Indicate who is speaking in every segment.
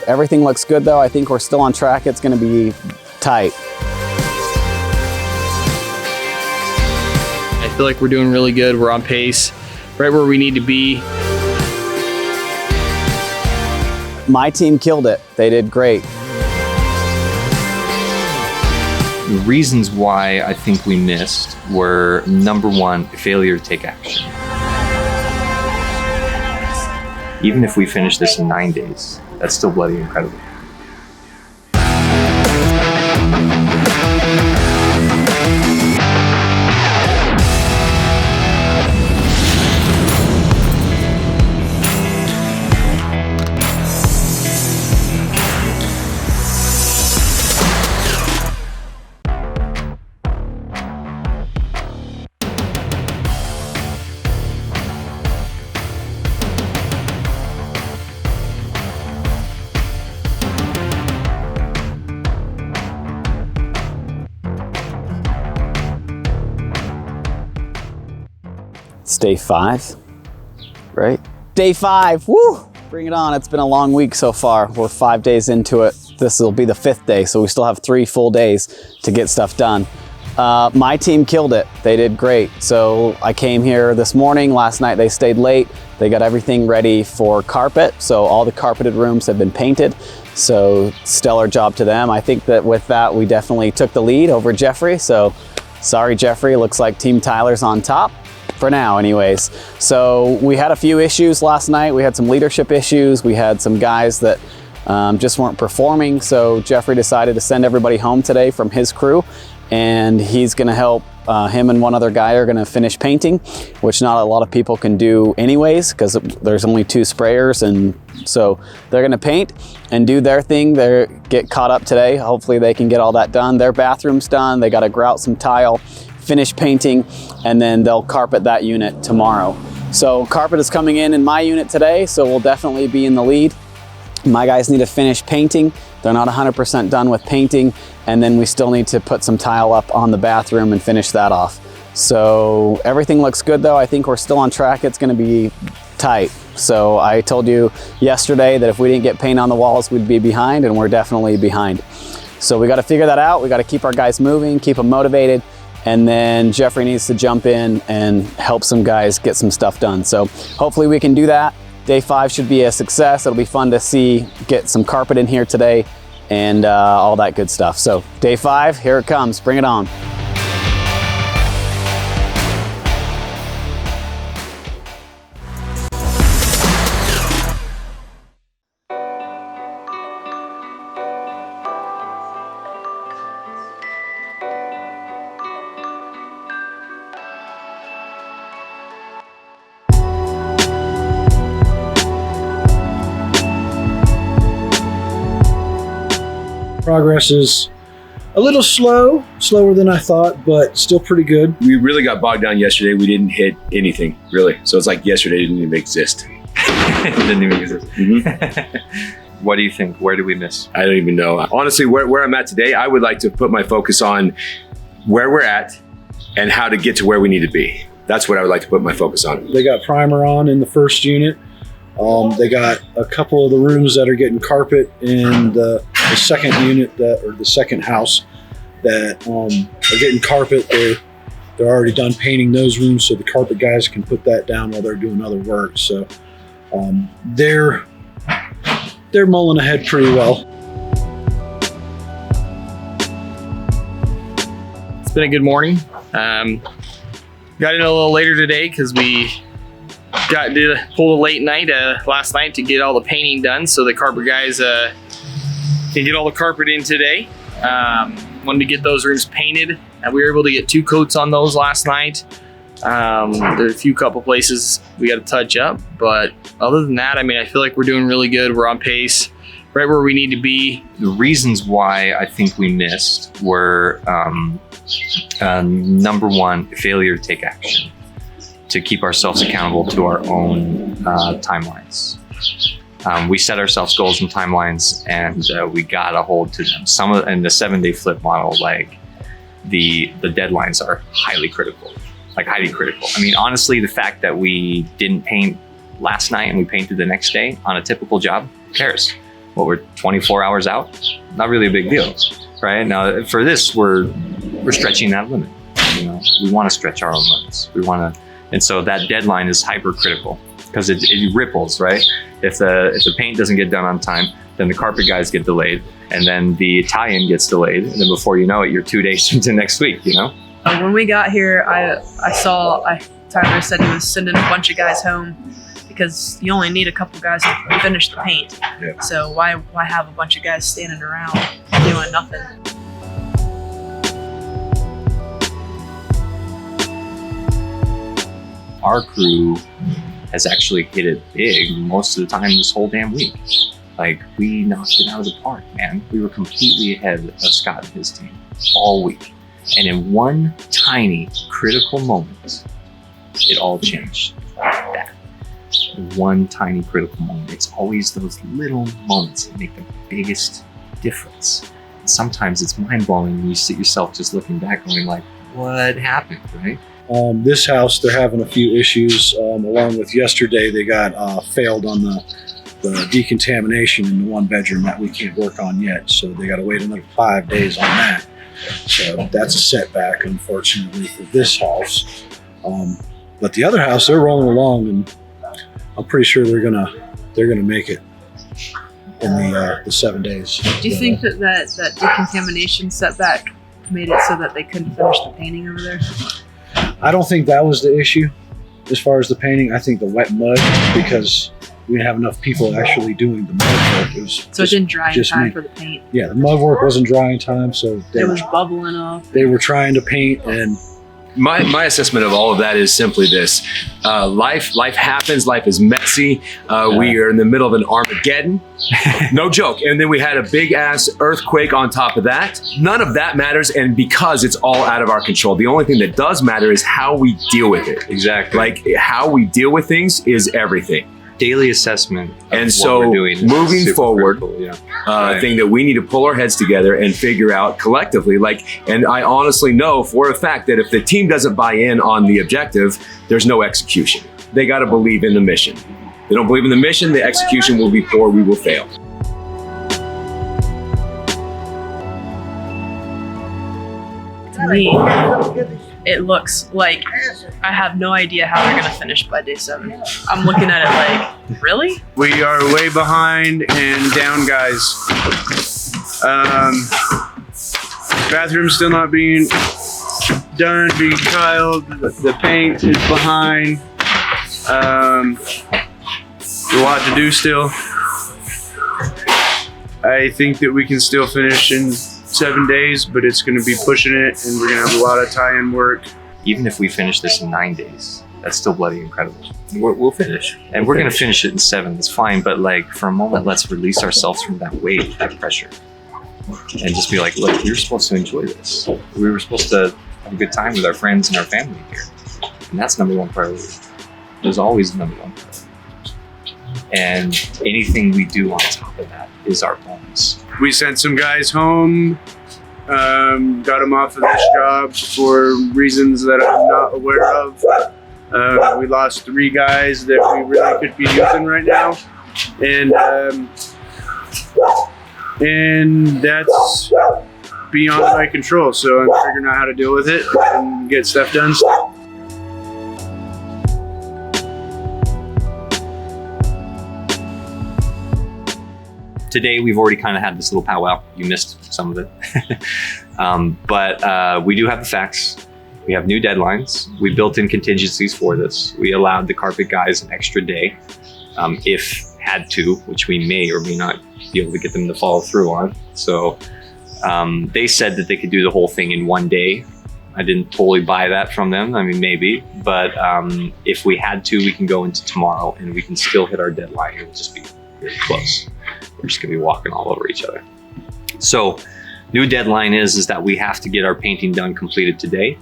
Speaker 1: everything looks good though. I think we're still on track. It's gonna be tight.
Speaker 2: I feel like we're doing really good. We're on pace, right where we need to be.
Speaker 1: My team killed it. They did great.
Speaker 3: The reasons why I think we missed were, number one, failure to take action. Even if we finish this in 9 days, that's still bloody incredible.
Speaker 1: It's day 5, right? Day 5, woo! Bring it on. It's been a long week so far. We're 5 days into it. This will be the 5th day, so we still have 3 full days to get stuff done. My team killed it. They did great. So I came here this morning. Last night they stayed late. They got everything ready for carpet. So all the carpeted rooms have been painted. So stellar job to them. I think that with that, we definitely took the lead over Jeffrey. So sorry, Jeffrey. Looks like Team Tyler's on top. For now anyways. So we had a few issues last night. We had some leadership issues. We had some guys that just weren't performing. So Jeffrey decided to send everybody home today from his crew, and he's gonna help, him and one other guy are gonna finish painting, which not a lot of people can do anyways, because there's only 2 sprayers, and so they're gonna paint and do their thing. They get caught up today. Hopefully they can get all that done. Their bathroom's done. They gotta grout some tile, finish painting, and then they'll carpet that unit tomorrow. So carpet is coming in my unit today, so we'll definitely be in the lead. My guys need to finish painting. They're not 100% done with painting, and then we still need to put some tile up on the bathroom and finish that off. So everything looks good though. I think we're still on track. It's gonna be tight. So I told you yesterday that if we didn't get paint on the walls, we'd be behind, and we're definitely behind. So we gotta figure that out. We gotta keep our guys moving, keep them motivated, and then Jeffrey needs to jump in and help some guys get some stuff done. So hopefully we can do that. Day 5 should be a success. It'll be fun to see, get some carpet in here today and all that good stuff. So day 5, here it comes, bring it on.
Speaker 4: Progress is a little slower than I thought, but still pretty good.
Speaker 5: We really got bogged down yesterday. We didn't hit anything, really. So it's like yesterday didn't even exist.
Speaker 3: Didn't even exist.
Speaker 5: Mm-hmm.
Speaker 3: What do you think? Where did we miss?
Speaker 5: I don't even know. Honestly, where I'm at today, I would like to put my focus on where we're at and how to get to where we need to be. That's what I would like to put my focus on.
Speaker 4: They got primer on in the first unit. They got a couple of the rooms that are getting carpet in the second unit or the second house that are getting carpet. They're already done painting those rooms, so the carpet guys can put that down while they're doing other work. So they're mulling ahead pretty well.
Speaker 2: It's been a good morning. Got in a little later today because we did pull a late night last night to get all the painting done, so the carpet guys can get all the carpet in today. Wanted to get those rooms painted, and we were able to get 2 coats on those last night. There's a couple places we got to touch up, but other than that, I mean, I feel like we're doing really good. We're on pace, right where we need to be.
Speaker 3: The reasons why I think we missed were, number one, failure to take action, to keep ourselves accountable to our own timelines. We set ourselves goals and timelines, and we got to hold to them. In the 7-day flip model, like the deadlines are highly critical. I mean, honestly, the fact that we didn't paint last night and we painted the next day on a typical job, who cares? we're 24 hours out. Not really a big deal, right? Now for this, we're stretching that limit. You know, we want to stretch our own limits. We want to, and so that deadline is hypercritical because it ripples, right? If the paint doesn't get done on time, then the carpet guys get delayed, and then the tie-in gets delayed, and then before you know it, you're 2 days into next week. You know.
Speaker 6: When we got here, I saw Tyler said he was sending a bunch of guys home because you only need a couple guys to finish the paint.
Speaker 4: Yeah.
Speaker 6: So why have a bunch of guys standing around doing nothing?
Speaker 3: Our crew has actually hit it big most of the time this whole damn week. Like, we knocked it out of the park, man. We were completely ahead of Scott and his team all week. And in one tiny critical moment, it all changed. That. One tiny critical moment. It's always those little moments that make the biggest difference. And sometimes it's mind-blowing when you see yourself just looking back going like, what happened, right?
Speaker 4: This house, they're having a few issues. Along with yesterday, they got failed on the decontamination in the one bedroom that we can't work on yet. So they got to wait another 5 days on that. So that's a setback, unfortunately, for this house. But the other house, they're rolling along, and I'm pretty sure they're gonna make it in the 7 days.
Speaker 6: Do you think that decontamination setback made it so that they couldn't finish the painting over there?
Speaker 4: I don't think that was the issue as far as the painting. I think the wet mud, because we didn't have enough people actually doing the mud work.
Speaker 6: So it didn't dry in time for the paint.
Speaker 4: Yeah, the mud work wasn't dry in time, so
Speaker 6: it was bubbling up.
Speaker 4: They were trying to paint, and
Speaker 5: My assessment of all of that is simply this: life happens. Life is messy. We are in the middle of an Armageddon, no joke. And then we had a big ass earthquake on top of that. None of that matters, and because it's all out of our control, the only thing that does matter is how we deal with it.
Speaker 3: Exactly.
Speaker 5: Like, how we deal with things is everything.
Speaker 3: Daily assessment of
Speaker 5: And
Speaker 3: what
Speaker 5: so
Speaker 3: we're doing is
Speaker 5: moving
Speaker 3: super
Speaker 5: forward,
Speaker 3: critical, yeah.
Speaker 5: Thing that we need to pull our heads together and figure out collectively. And I honestly know for a fact that if the team doesn't buy in on the objective, there's no execution. They got to believe in the mission. They don't believe in the mission, the execution will be poor, we will fail.
Speaker 6: To me, it looks like I have no idea how they're gonna finish by day 7. I'm looking at it like, really?
Speaker 7: We are way behind and down, guys. Bathroom's still not being done, being tiled. The paint is behind. A lot to do still. I think that we can still finish in 7 days, but it's going to be pushing it, and we're going to have a lot of tie-in work.
Speaker 3: Even if we finish this in 9 days, that's still bloody incredible. We'll finish. And we're going to finish it in 7. That's fine. But like, for a moment, let's release ourselves from that weight, that pressure. And just be like, look, we were supposed to enjoy this. We were supposed to have a good time with our friends and our family here. And that's number one priority. There's always number one priority. And anything we do on top of that is our bonus.
Speaker 7: We sent some guys home, got them off of this job for reasons that I'm not aware of. We lost 3 guys that we really could be using right now. And that's beyond my control. So I'm figuring out how to deal with it and get stuff done.
Speaker 3: Today, we've already kind of had this little powwow. You missed some of it. But we do have the facts. We have new deadlines. We built in contingencies for this. We allowed the carpet guys an extra day, if had to, which we may or may not be able to get them to follow through on. So they said that they could do the whole thing in 1 day. I didn't totally buy that from them. I mean, maybe, but if we had to, we can go into tomorrow and we can still hit our deadline. It will just be really close. We're just gonna be walking all over each other. So new deadline is that we have to get our painting done, completed today.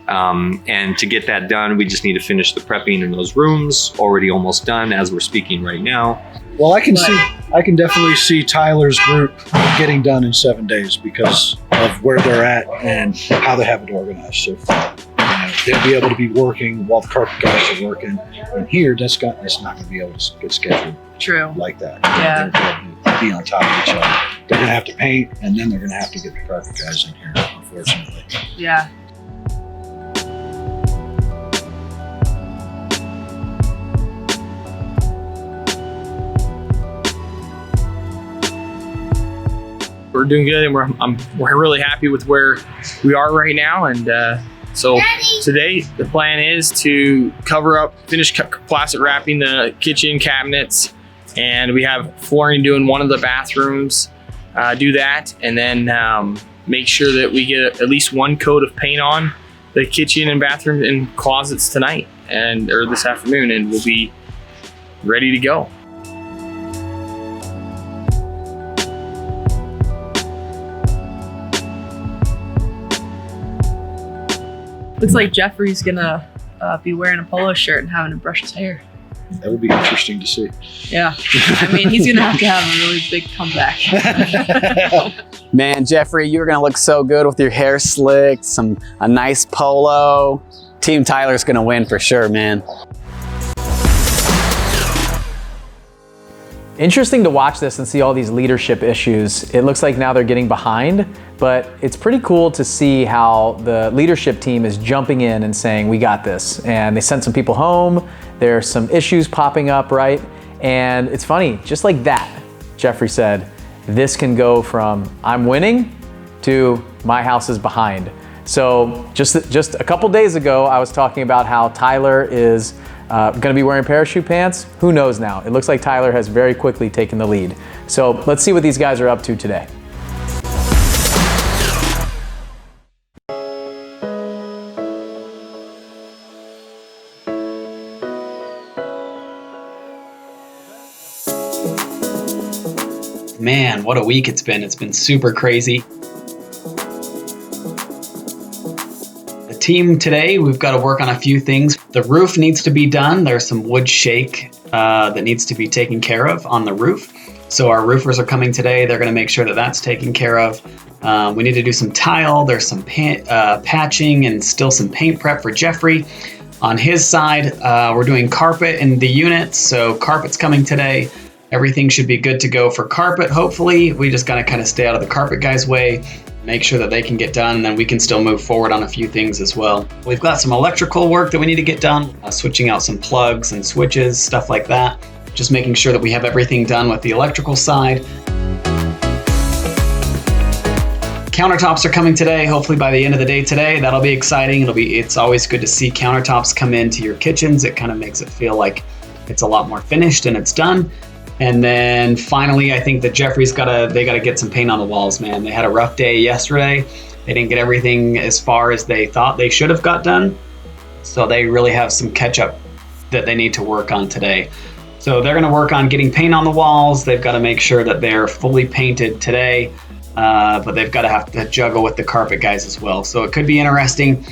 Speaker 3: And to get that done, we just need to finish the prepping in those rooms, already almost done as we're speaking right now.
Speaker 4: well, I can definitely see Tyler's group getting done in 7 days because of where they're at and how they have it organized. So they'll be able to be working while the carpet guys are working. And here, that's not going to be able to get scheduled
Speaker 6: True.
Speaker 4: like that.
Speaker 6: Yeah.
Speaker 4: to be on top of each other. They're going to have to paint, and then they're going to have to get the carpet guys in here, unfortunately.
Speaker 6: Yeah.
Speaker 2: We're doing good, and we're really happy with where we are right now. And so today the plan is to finish plastic wrapping the kitchen cabinets, and we have flooring doing one of the bathrooms. Do that, and then make sure that we get at least one coat of paint on the kitchen and bathroom and closets tonight or this afternoon, and we'll be ready to go.
Speaker 6: Looks like Jeffrey's gonna be wearing a polo shirt and having to brush his hair.
Speaker 4: That would be interesting to see.
Speaker 6: Yeah. I mean, he's gonna have to have a really big comeback.
Speaker 1: Man, Jeffrey, you're gonna look so good with your hair slicked, a nice polo. Team Tyler's gonna win for sure, man.
Speaker 8: Interesting to watch this and see all these leadership issues. It looks like now they're getting behind, but it's pretty cool to see how the leadership team is jumping in and saying, we got this. And they sent some people home. There's some issues popping up, right? And it's funny, just like that, Jeffrey said, this can go from I'm winning to my house is behind. So just a couple days ago, I was talking about how Tyler is gonna be wearing parachute pants. Who knows now? It looks like Tyler has very quickly taken the lead. So let's see what these guys are up to today.
Speaker 9: Man, what a week it's been. It's been super crazy. The team today, we've got to work on a few things. The roof needs to be done. There's some wood shake that needs to be taken care of on the roof. So our roofers are coming today. They're going to make sure that that's taken care of. We need to do some tile. There's some patching and still some paint prep for Jeffrey. On his side, we're doing carpet in the units. So carpet's coming today. Everything should be good to go for carpet, hopefully. We just gotta kind of stay out of the carpet guys' way, make sure that they can get done, and then we can still move forward on a few things as well. We've got some electrical work that we need to get done, switching out some plugs and switches, stuff like that. Just making sure that we have everything done with the electrical side. Countertops are coming today, hopefully by the end of the day today. That'll be exciting. It's always good to see countertops come into your kitchens. It kind of makes it feel like it's a lot more finished and it's done. And then finally, I think that Jeffrey's they gotta get some paint on the walls, man. They had a rough day yesterday. They didn't get everything as far as they thought they should have got done. So they really have some catch up that they need to work on today. So they're gonna work on getting paint on the walls. They've gotta make sure that they're fully painted today, but they've gotta have to juggle with the carpet guys as well. So it could be interesting.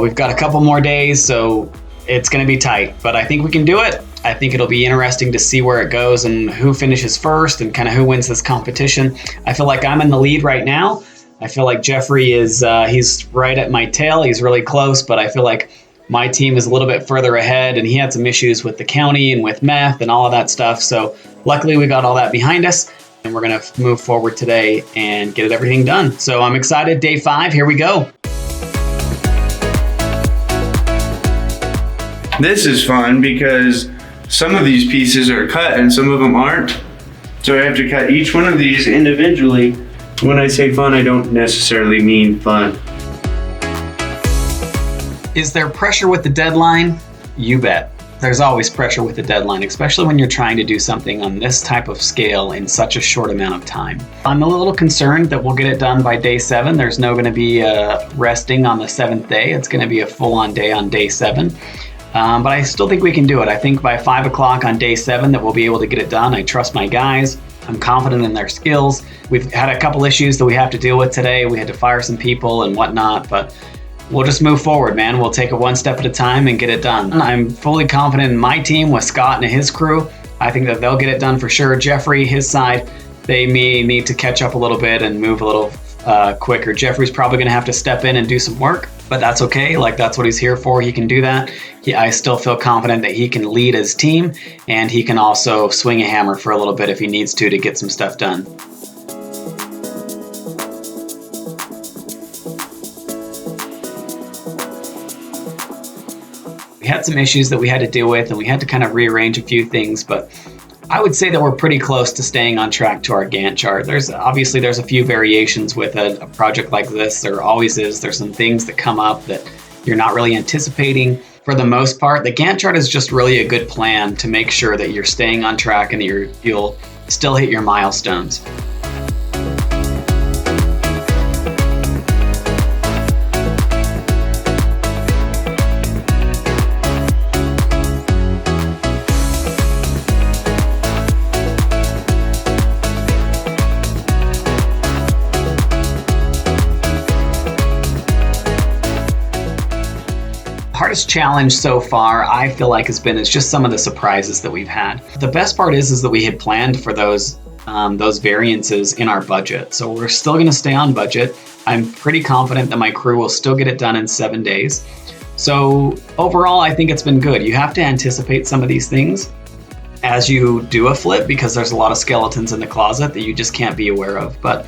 Speaker 9: We've got a couple more days, so it's gonna be tight, but I think we can do it. I think it'll be interesting to see where it goes and who finishes first and kind of who wins this competition. I feel like I'm in the lead right now. I feel like Jeffrey he's right at my tail. He's really close, but I feel like my team is a little bit further ahead, and he had some issues with the county and with meth and all of that stuff. So luckily we got all that behind us, and we're gonna move forward today and get everything done. So I'm excited. Day 5, here we go.
Speaker 7: This is fun because some of these pieces are cut and some of them aren't. So I have to cut each one of these individually. When I say fun, I don't necessarily mean fun.
Speaker 9: Is there pressure with the deadline? You bet. There's always pressure with the deadline, especially when you're trying to do something on this type of scale in such a short amount of time. I'm a little concerned that we'll get it done by day 7. There's no going to be resting on the 7th day. It's going to be a full-on day on day 7. But I still think we can do it. I think by 5 o'clock on day 7 that we'll be able to get it done. I trust my guys. I'm confident in their skills. We've had a couple issues that we have to deal with today. We had to fire some people and whatnot, but we'll just move forward, man. We'll take it one step at a time and get it done. I'm fully confident in my team with Scott and his crew. I think that they'll get it done for sure. Jeffrey, his side, they may need to catch up a little bit and move a little quicker. Jeffrey's probably going to have to step in and do some work. but that's okay. Like, that's what he's here for. He can do that. I still feel confident that he can lead his team, and he can also swing a hammer for a little bit if he needs to get some stuff done. We had some issues that we had to deal with, and we had to kind of rearrange a few things, but I would say that we're pretty close to staying on track to our Gantt chart. There's a few variations with a project like this. There always is. There's some things that come up that you're not really anticipating. For the most part, the Gantt chart is just really a good plan to make sure that you're staying on track and that you'll still hit your milestones. Hardest challenge so far, I feel like, is just some of the surprises that we've had. The best part is that we had planned for those variances in our budget. So we're still going to stay on budget. I'm pretty confident that my crew will still get it done in 7 days. So overall, I think it's been good. You have to anticipate some of these things as you do a flip, because there's a lot of skeletons in the closet that you just can't be aware of. But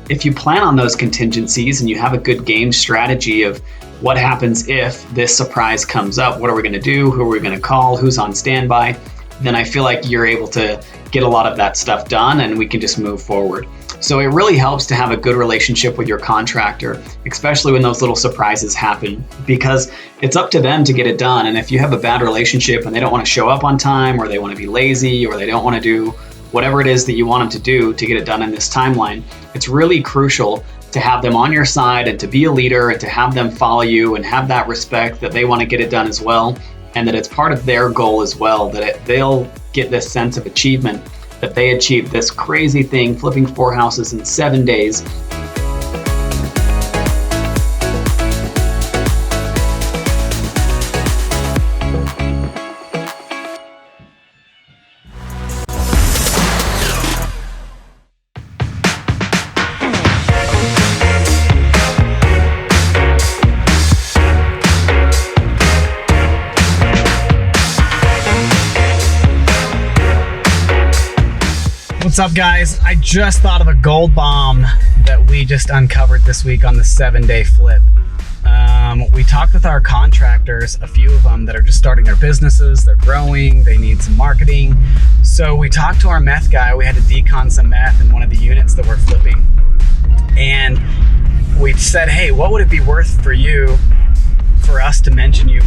Speaker 9: if you plan on those contingencies and you have a good game strategy of what happens if this surprise comes up, what are we going to do, who are we going to call, who's on standby, then I feel like you're able to get a lot of that stuff done and we can just move forward. So it really helps to have a good relationship with your contractor, especially when those little surprises happen, because it's up to them to get it done. And if you have a bad relationship and they don't want to show up on time, or they want to be lazy, or they don't want to do whatever it is that you want them to do to get it done in this timeline, it's really crucial to have them on your side and to be a leader and to have them follow you and have that respect that they want to get it done as well, and that it's part of their goal as well, that they'll get this sense of achievement that they achieved this crazy thing, flipping 4 houses in 7 days.
Speaker 1: What's up, guys? I just thought of a gold bomb that we just uncovered this week on the 7-day flip. We talked with our contractors, a few of them that are just starting their businesses, they're growing, they need some marketing. So we talked to our meth guy. We had to decon some meth in one of the units that we're flipping. And we said, hey, what would it be worth for us to mention you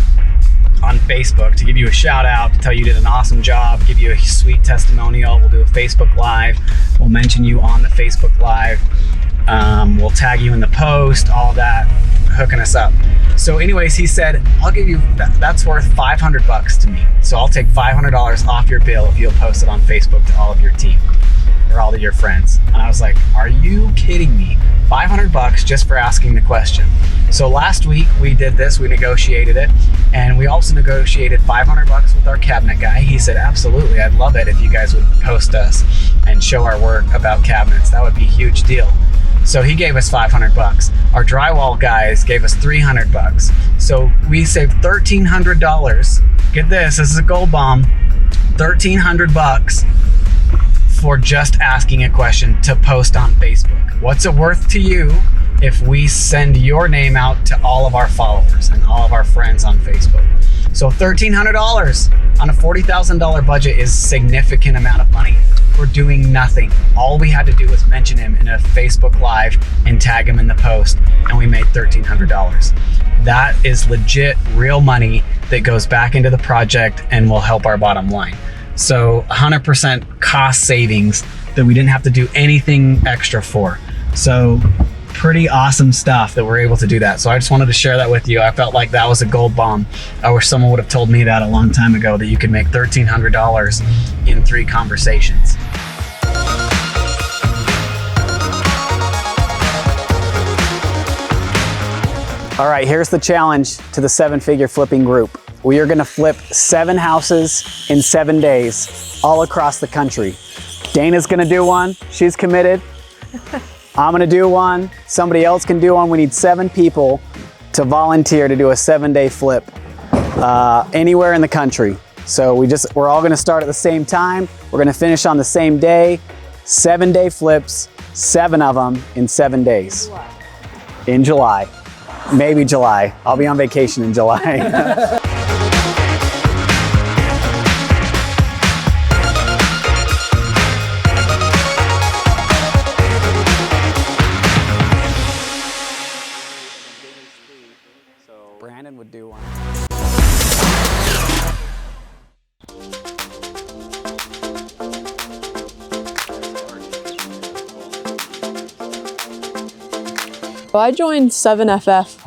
Speaker 1: on Facebook, to give you a shout out, to tell you did an awesome job, give you a sweet testimonial. We'll do a Facebook Live. We'll mention you on the Facebook Live. We'll tag you in the post, all that, hooking us up. So anyways, he said, I'll give you, that's worth $500 to me. So I'll take $500 off your bill if you'll post it on Facebook to all of your team or all of your friends. And I was like, are you kidding me? $500 just for asking the question. So last week we did this, we negotiated it, and we also negotiated $500 with our cabinet guy. He said, absolutely, I'd love it if you guys would post us and show our work about cabinets. That would be a huge deal. So he gave us $500. Our drywall guys gave us $300. So we saved $1,300. Get this is a gold bomb. $1,300 for just asking a question to post on Facebook. What's it worth to you if we send your name out to all of our followers and all of our friends on Facebook? So $1,300 on a $40,000 budget is a significant amount of money for doing nothing. All we had to do was mention him in a Facebook Live and tag him in the post, and we made $1,300. That is legit real money that goes back into the project and will help our bottom line. So 100% cost savings that we didn't have to do anything extra for. So pretty awesome stuff that we're able to do that. So I just wanted to share that with you. I felt like that was a gold bomb. I wish someone would have told me that a long time ago, that you could make $1,300 in 3 conversations. All right, here's the challenge to the 7-figure flipping group. We are gonna flip 7 houses in 7 days all across the country. Dana's gonna do one, she's committed. I'm gonna do one, somebody else can do one. We need 7 people to volunteer to do a 7-day flip anywhere in the country. So we're all gonna start at the same time. We're gonna finish on the same day. 7-day flips, 7 of them in 7 days. In July. Maybe July. I'll be on vacation in July. Brandon would do one.
Speaker 6: Well, I joined 7FF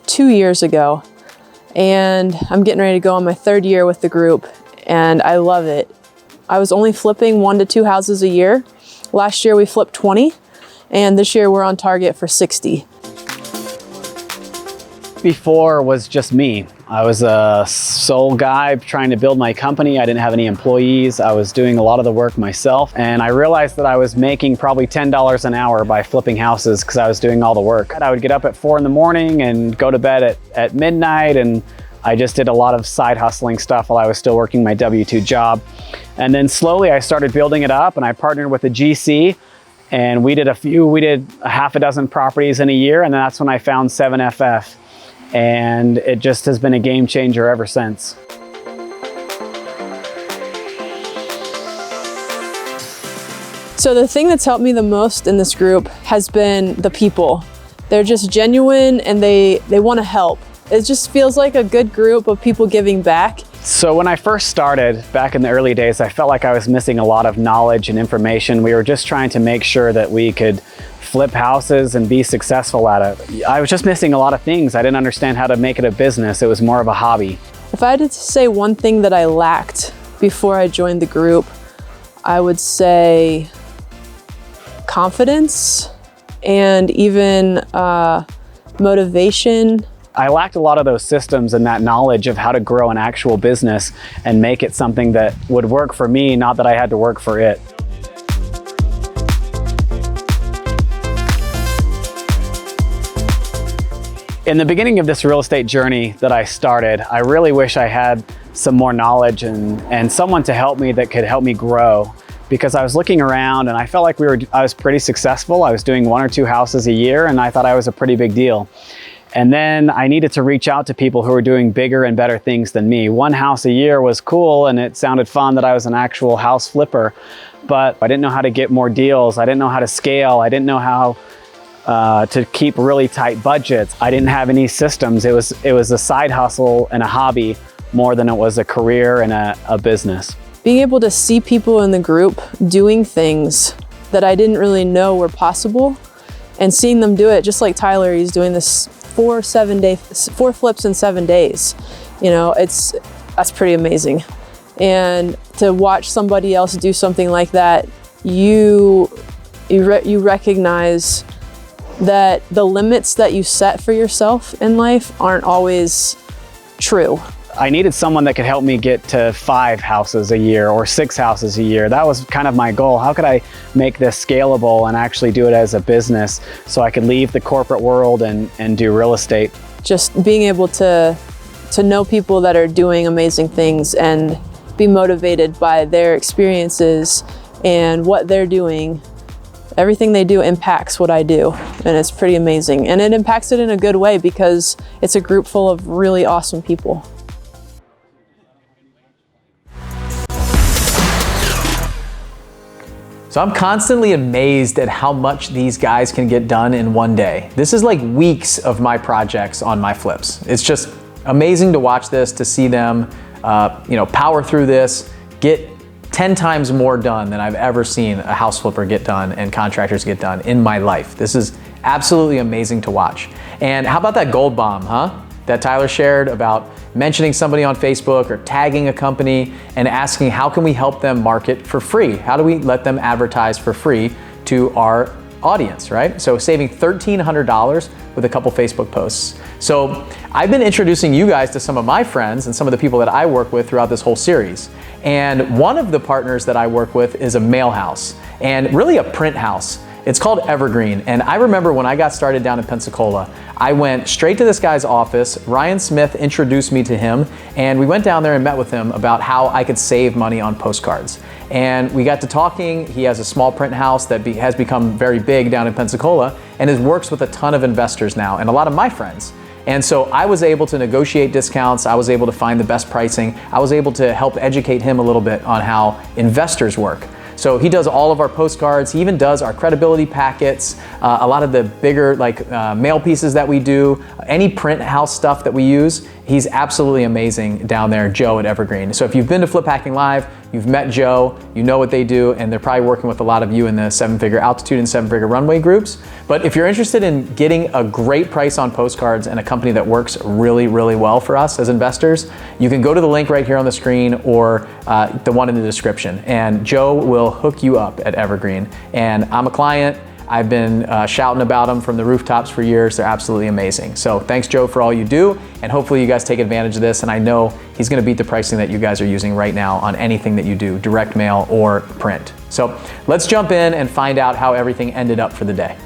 Speaker 6: 2 years ago, and I'm getting ready to go on my 3rd year with the group, and I love it. I was only flipping 1 to 2 houses a year. Last year we flipped 20, and this year we're on target for 60.
Speaker 1: Before was just me. I was a sole guy trying to build my company. I didn't have any employees. I was doing a lot of the work myself, and I realized that I was making probably $10 an hour by flipping houses because I was doing all the work. I would get up at 4 in the morning and go to bed at midnight, and I just did a lot of side hustling stuff while I was still working my W-2 job. And then slowly I started building it up, and I partnered with a GC, and we did a half a dozen properties in a year, and that's when I found 7FF. And it just has been a game changer ever since.
Speaker 6: So the thing that's helped me the most in this group has been the people. They're just genuine and they want to help. It just feels like a good group of people giving back.
Speaker 1: So when I first started back in the early days, I felt like I was missing a lot of knowledge and information. We were just trying to make sure that we could flip houses and be successful at it. I was just missing a lot of things. I didn't understand how to make it a business. It was more of a hobby.
Speaker 6: If I had to say one thing that I lacked before I joined the group, I would say confidence and even motivation.
Speaker 1: I lacked a lot of those systems and that knowledge of how to grow an actual business and make it something that would work for me, not that I had to work for it. In the beginning of this real estate journey that I started, I really wish I had some more knowledge and someone to help me that could help me grow, because I was looking around and I felt like I was pretty successful. I was doing 1 or 2 houses a year and I thought I was a pretty big deal. And then I needed to reach out to people who were doing bigger and better things than me. 1 house a year was cool and it sounded fun that I was an actual house flipper, but I didn't know how to get more deals. I didn't know how to scale. I didn't know how to keep really tight budgets. I didn't have any systems. It was a side hustle and a hobby more than it was a career and a business.
Speaker 6: Being able to see people in the group doing things that I didn't really know were possible, and seeing them do it, just like Tyler, he's doing this 4 flips in 7 days. You know, that's pretty amazing. And to watch somebody else do something like that, you recognize that the limits that you set for yourself in life aren't always true.
Speaker 1: I needed someone that could help me get to 5 houses a year or 6 houses a year. That was kind of my goal. How could I make this scalable and actually do it as a business so I could leave the corporate world and do real estate?
Speaker 6: Just being able to know people that are doing amazing things and be motivated by their experiences and what they're doing. Everything they do impacts what I do, and it's pretty amazing. And it impacts it in a good way because it's a group full of really awesome people.
Speaker 8: So I'm constantly amazed at how much these guys can get done in one day. This is like weeks of my projects on my flips. It's just amazing to watch this, to see them power through this, get 10 times more done than I've ever seen a house flipper get done and contractors get done in my life. This is absolutely amazing to watch. And how about that gold bomb, huh? That Tyler shared about mentioning somebody on Facebook or tagging a company and asking how can we help them market for free? How do we let them advertise for free to our audience, right? So saving $1,300 with a couple Facebook posts. So I've been introducing you guys to some of my friends and some of the people that I work with throughout this whole series. And one of the partners that I work with is a mail house and really a print house. It's called Evergreen. And I remember when I got started down in Pensacola, I went straight to this guy's office. Ryan Smith introduced me to him, and we went down there and met with him about how I could save money on postcards. And we got to talking. He has a small print house that has become very big down in Pensacola and works with a ton of investors now and a lot of my friends. And so I was able to negotiate discounts. I was able to find the best pricing. I was able to help educate him a little bit on how investors work. So he does all of our postcards. He even does our credibility packets, a lot of the bigger mail pieces that we do, any print house stuff that we use. He's absolutely amazing down there, Joe at Evergreen. So if you've been to Flip Hacking Live, you've met Joe, you know what they do, and they're probably working with a lot of you in the 7-figure altitude and 7-figure runway groups. But if you're interested in getting a great price on postcards and a company that works really, really well for us as investors, you can go to the link right here on the screen or the one in the description, and Joe will hook you up at Evergreen. And I'm a client. I've been shouting about them from the rooftops for years. They're absolutely amazing. So thanks, Joe, for all you do. And hopefully you guys take advantage of this. And I know he's going to beat the pricing that you guys are using right now on anything that you do, direct mail or print. So let's jump in and find out how everything ended up for the day.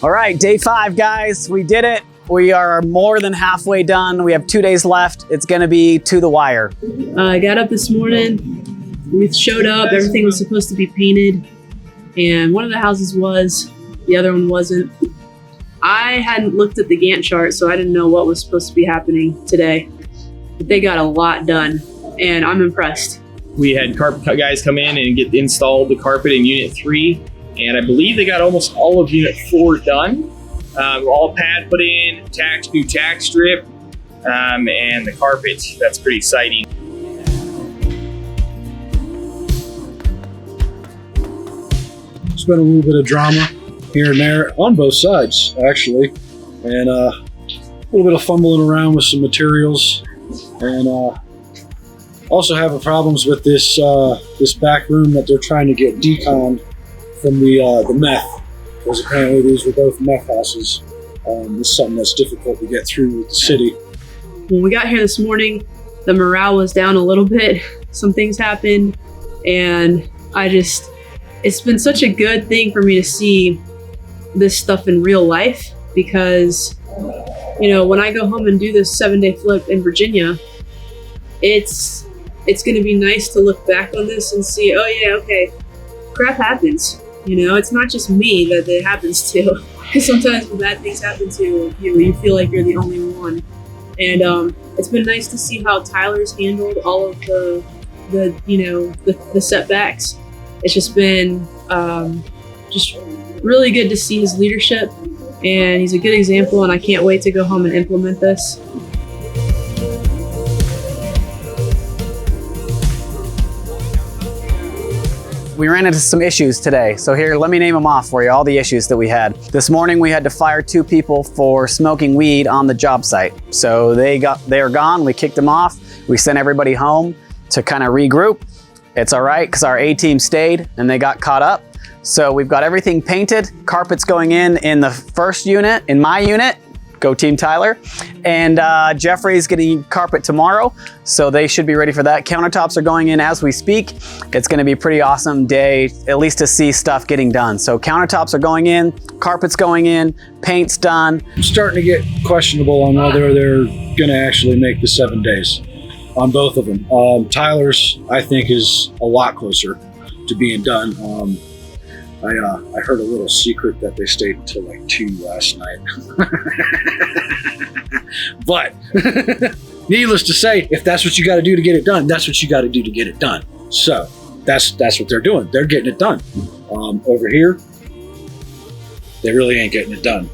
Speaker 1: All right, day 5, guys. We did it. We are more than halfway done. We have 2 days left. It's gonna be to the wire.
Speaker 6: I got up this morning, we showed up, everything was supposed to be painted, and one of the houses was, the other one wasn't. I hadn't looked at the Gantt chart, so I didn't know what was supposed to be happening today. But they got a lot done, and I'm impressed.
Speaker 2: We had carpet guys come in and get installed the carpet in Unit 3, and I believe they got almost all of Unit 4 done. All pad put in, new tack strip, and the carpet. That's pretty exciting.
Speaker 4: It's been a little bit of drama here and there on both sides, actually, and a little bit of fumbling around with some materials, and also having problems with this this back room that they're trying to get deconned from the meth, because apparently these were both meth houses. This is something that's difficult to get through with the city.
Speaker 6: When we got here this morning, the morale was down a little bit. Some things happened, and it's been such a good thing for me to see this stuff in real life, because, you know, when I go home and do this 7-day flip in Virginia, it's going to be nice to look back on this and see, oh yeah, okay, crap happens. You know, it's not just me that it happens to. Because sometimes when bad things happen to you, you feel like you're the only one. And it's been nice to see how Tyler's handled all of the setbacks. It's just been just really good to see his leadership, and he's a good example, and I can't wait to go home and implement this.
Speaker 1: We ran into some issues today. So here, let me name them off for you, all the issues that we had. This morning, we had to fire 2 people for smoking weed on the job site. So they are gone, we kicked them off. We sent everybody home to kind of regroup. It's all right, because our A-team stayed and they got caught up. So we've got everything painted. Carpet's going in the first unit, in my unit. Go Team Tyler. And Jeffrey's getting carpet tomorrow, so they should be ready for that. Countertops are going in as we speak. It's gonna be a pretty awesome day, at least to see stuff getting done. So countertops are going in, carpet's going in, paint's done.
Speaker 4: I'm starting to get questionable on whether they're gonna actually make the 7 days on both of them. Tyler's, I think, is a lot closer to being done. I heard a little secret that they stayed until like 2 last night. But needless to say, if that's what you got to do to get it done, that's what you got to do to get it done. So that's what they're doing. They're getting it done. Over here, they really ain't getting it done.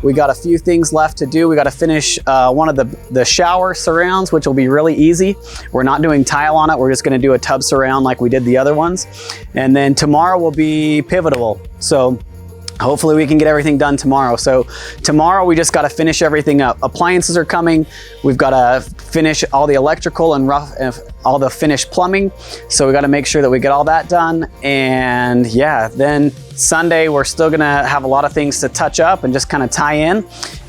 Speaker 1: We got a few things left to do. We got to finish one of the shower surrounds, which will be really easy. We're not doing tile on it. We're just going to do a tub surround like we did the other ones. And then tomorrow will be pivotal. So hopefully we can get everything done tomorrow. So tomorrow we just got to finish everything up. Appliances are coming. We've got to finish all the electrical and all the finished plumbing. So we got to make sure that we get all that done. And yeah, then Sunday we're still gonna have a lot of things to touch up and just kind of tie in,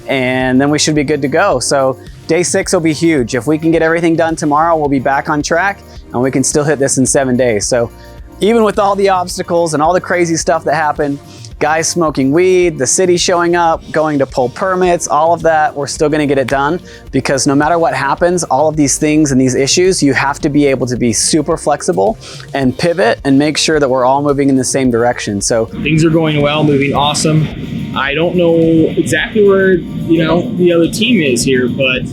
Speaker 1: and then we should be good to go. So day 6 will be huge. If we can get everything done tomorrow, we'll be back on track and we can still hit this in 7 days. So even with all the obstacles and all the crazy stuff that happened, guys smoking weed, the city showing up, going to pull permits, all of that, we're still gonna get it done, because no matter what happens, all of these things and these issues, you have to be able to be super flexible and pivot and make sure that we're all moving in the same direction. So
Speaker 2: things are going well, moving awesome. I don't know exactly where, the other team is here, but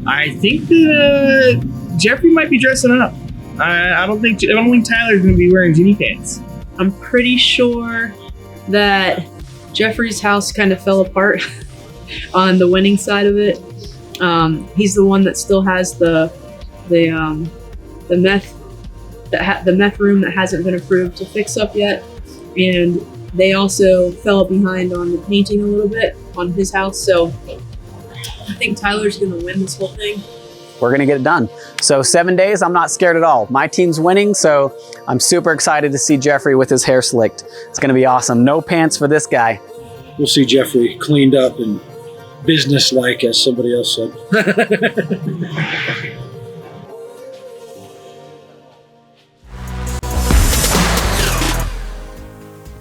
Speaker 2: I think that Jeffrey might be dressing up. I don't think Tyler's gonna be wearing jean pants.
Speaker 6: I'm pretty sure that Jeffrey's house kind of fell apart on the winning side of it. He's the one that still has the meth room that hasn't been approved to fix up yet, and they also fell behind on the painting a little bit on his house. So I think Tyler's gonna win this whole thing.
Speaker 1: We're gonna get it done. So 7 days, I'm not scared at all. My team's winning, so I'm super excited to see Jeffrey with his hair slicked. It's gonna be awesome. No pants for this guy.
Speaker 4: We'll see Jeffrey cleaned up and business-like, as somebody else said.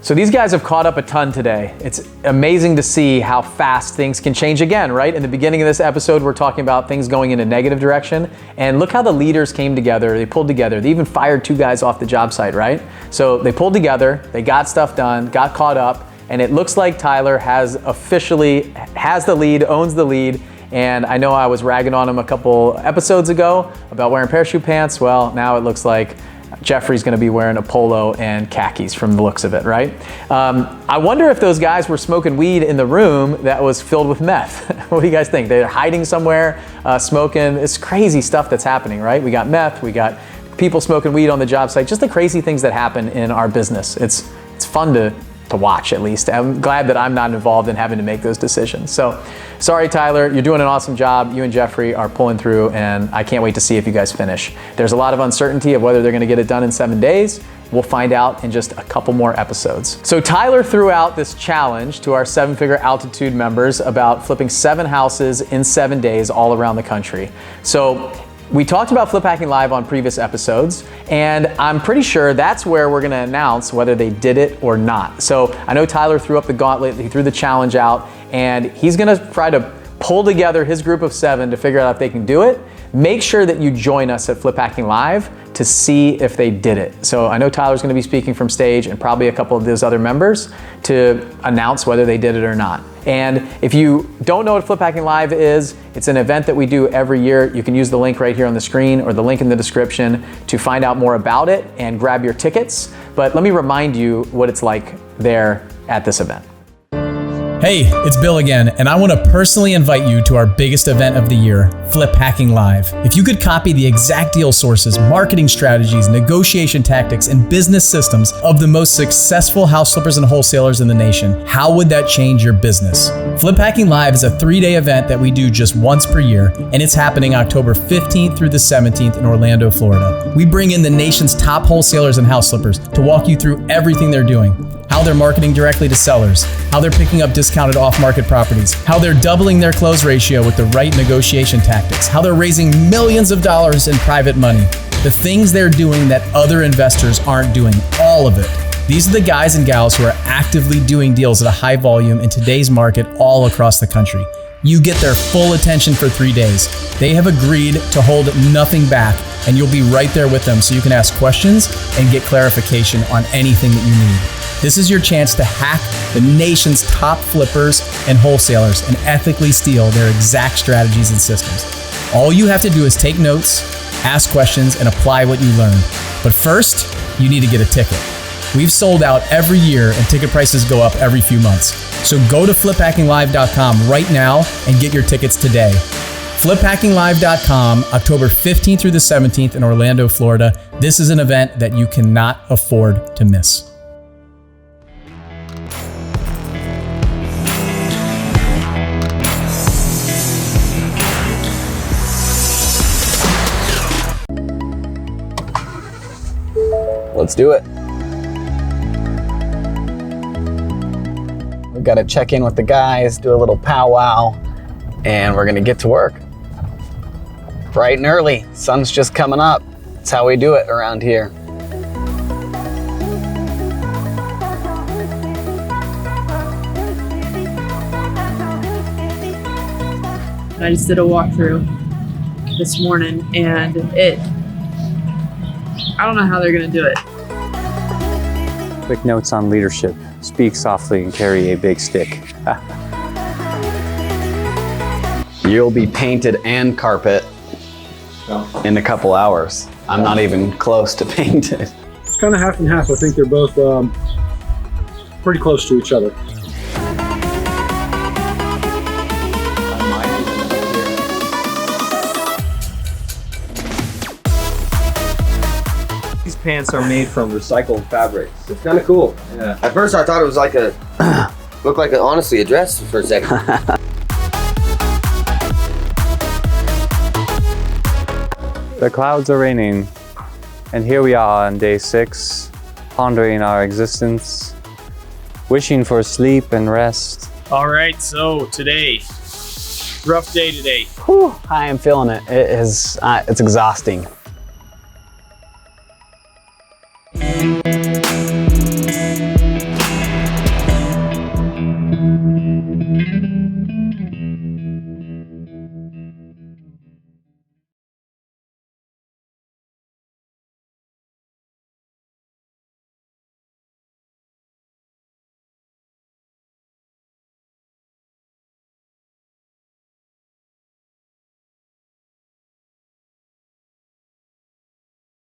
Speaker 8: So these guys have caught up a ton today. It's amazing to see how fast things can change again, right? In the beginning of this episode, we're talking about things going in a negative direction. And look how the leaders came together, they pulled together. They even fired 2 guys off the job site, right? So they pulled together, they got stuff done, got caught up, and it looks like Tyler has the lead, owns the lead. And I know I was ragging on him a couple episodes ago about wearing parachute pants. Well, now it looks like Jeffrey's gonna be wearing a polo and khakis from the looks of it, right? I wonder if those guys were smoking weed in the room that was filled with meth. What do you guys think? They're hiding somewhere, smoking. It's crazy stuff that's happening, right? We got meth, we got people smoking weed on the job site, just the crazy things that happen in our business. It's fun to watch, at least. I'm glad that I'm not involved in having to make those decisions. So sorry, Tyler, you're doing an awesome job. You and Jeffrey are pulling through, and I can't wait to see if you guys finish. There's a lot of uncertainty of whether they're gonna get it done in 7 days. We'll find out in just a couple more episodes. So Tyler threw out this challenge to our 7-figure altitude members about flipping 7 houses in 7 days all around the country. So we talked about Flip Hacking Live on previous episodes, and I'm pretty sure that's where we're gonna announce whether they did it or not. So I know Tyler threw up the gauntlet, he threw the challenge out, and he's gonna try to pull together his group of 7 to figure out if they can do it. Make sure that you join us at Flip Hacking Live to see if they did it. So I know Tyler's gonna be speaking from stage, and probably a couple of those other members, to announce whether they did it or not. And if you don't know what Flip Hacking Live is, it's an event that we do every year. You can use the link right here on the screen or the link in the description to find out more about it and grab your tickets. But let me remind you what it's like there at this event.
Speaker 10: Hey, it's Bill again, and I want to personally invite you to our biggest event of the year, Flip Hacking Live. If you could copy the exact deal sources, marketing strategies, negotiation tactics, and business systems of the most successful house flippers and wholesalers in the nation, how would that change your business? Flip Hacking Live is a 3-day event that we do just once per year, and it's happening October 15th through the 17th in Orlando, Florida. We bring in the nation's top wholesalers and house flippers to walk you through everything they're doing. How they're marketing directly to sellers, how they're picking up discounted off-market properties, how they're doubling their close ratio with the right negotiation tactics, how they're raising millions of dollars in private money, the things they're doing that other investors aren't doing, all of it. These are the guys and gals who are actively doing deals at a high volume in today's market all across the country. You get their full attention for 3 days. They have agreed to hold nothing back, and you'll be right there with them so you can ask questions and get clarification on anything that you need. This is your chance to hack the nation's top flippers and wholesalers and ethically steal their exact strategies and systems. All you have to do is take notes, ask questions, and apply what you learned. But first, you need to get a ticket. We've sold out every year, and ticket prices go up every few months. So go to fliphackinglive.com right now and get your tickets today. fliphackinglive.com, October 15th through the 17th in Orlando, Florida. This is an event that you cannot afford to miss.
Speaker 1: Let's do it. We've got to check in with the guys, do a little powwow, and we're gonna get to work. Bright and early, sun's just coming up. That's how we do it around here.
Speaker 6: I just did a walkthrough this morning, and I don't know how they're gonna do it.
Speaker 11: Quick notes on leadership. Speak softly and carry a big stick.
Speaker 1: You'll be painted and carpet in a couple hours. I'm not even close to painted.
Speaker 4: It's kind of half and half. I think they're both pretty close to each other.
Speaker 12: These pants are made from recycled fabrics. It's kind of cool. Yeah. At first I thought it was like looked like honestly a dress for a second.
Speaker 11: The clouds are raining, and here we are on day 6, pondering our existence, wishing for sleep and rest.
Speaker 2: All right, so today, rough day today.
Speaker 1: Whew, I am feeling it. It's exhausting.